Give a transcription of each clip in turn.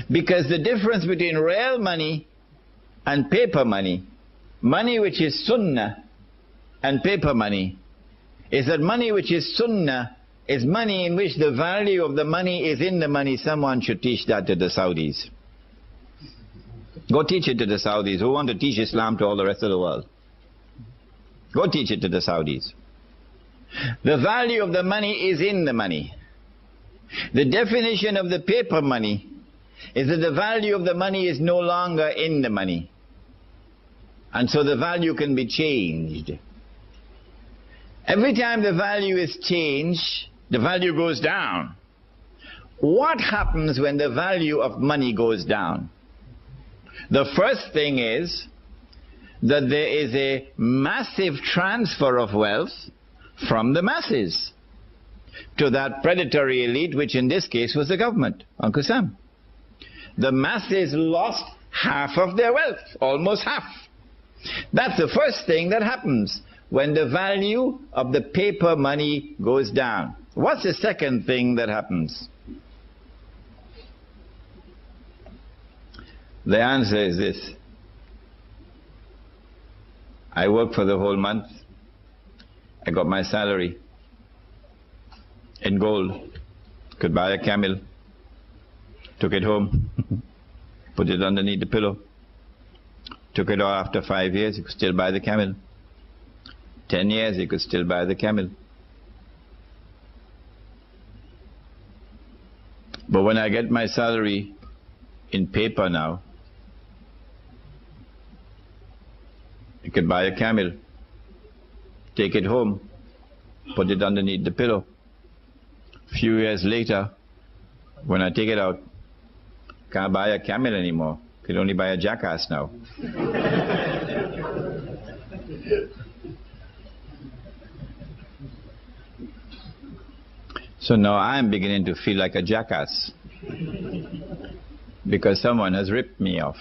Because the difference between real money and paper money, money which is sunnah and paper money, is that money which is sunnah is money in which the value of the money is in the money. Someone should teach that to the Saudis. Go teach it to the Saudis who want to teach Islam to all the rest of the world. Go teach it to the Saudis. The value of the money is in the money. The definition of the paper money is that the value of the money is no longer in the money. And so the value can be changed. Every time the value is changed, the value goes down. What happens when the value of money goes down? The first thing is that there is a massive transfer of wealth from the masses to that predatory elite, which in this case was the government, Uncle Sam. The masses lost half of their wealth, almost half. That's the first thing that happens when the value of the paper money goes down. What's the second thing that happens? The answer is this. I worked for the whole month. I got my salary in gold. Could buy a camel. Took it home. Put it underneath the pillow. Took it out after 5 years. You could still buy the camel. 10 years, you could still buy the camel. But when I get my salary in paper now, you could buy a camel, take it home, put it underneath the pillow. A few years later, when I take it out, can't buy a camel anymore. Could only buy a jackass now. So now I'm beginning to feel like a jackass because someone has ripped me off.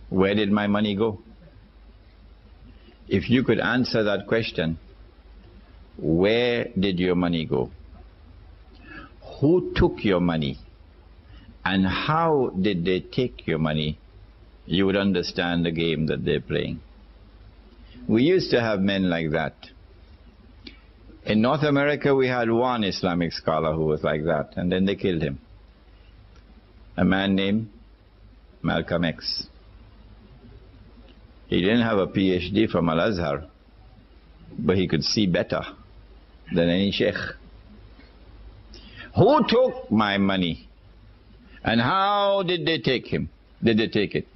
Where did my money go? If you could answer that question, where did your money go? Who took your money? And how did they take your money? You would understand the game that they're playing. We used to have men like that. In North America, we had one Islamic scholar who was like that, and then they killed him. A man named Malcolm X. He didn't have a PhD from Al-Azhar, but he could see better than any sheikh. Who took my money? And how did they take him? Did they take it?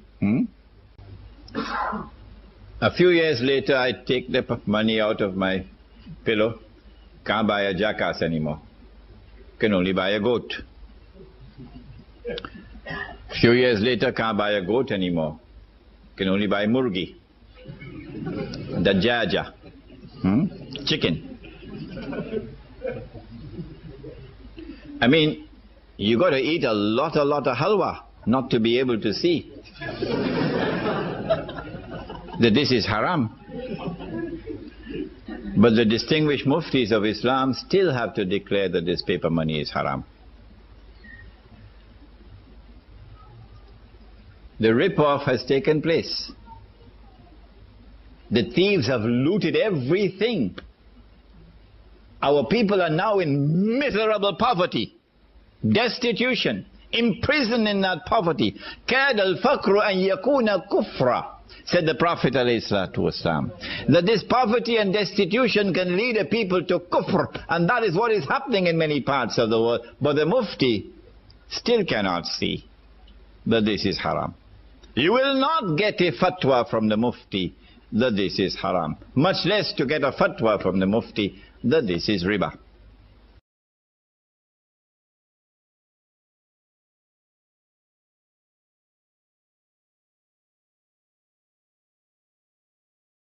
A few years later, I take the money out of my pillow. Can't buy a jackass anymore. Can only buy a goat. A few years later, can't buy a goat anymore. Can only buy murgi. Dajaja. Chicken. I mean, you got to eat a lot of halwa not to be able to see that this is haram. But the distinguished muftis of Islam still have to declare that this paper money is haram. The rip-off has taken place. The thieves have looted everything. Our people are now in miserable poverty, destitution, imprisoned in that poverty. كَادَ الْفَقْرُ أَنْ يَكُونَ كُفْرًا, said the Prophet ﷺ, that this poverty and destitution can lead a people to kufr, and that is what is happening in many parts of the world. But the mufti still cannot see that this is haram. You will not get a fatwa from the mufti that this is haram, much less to get a fatwa from the mufti that this is riba.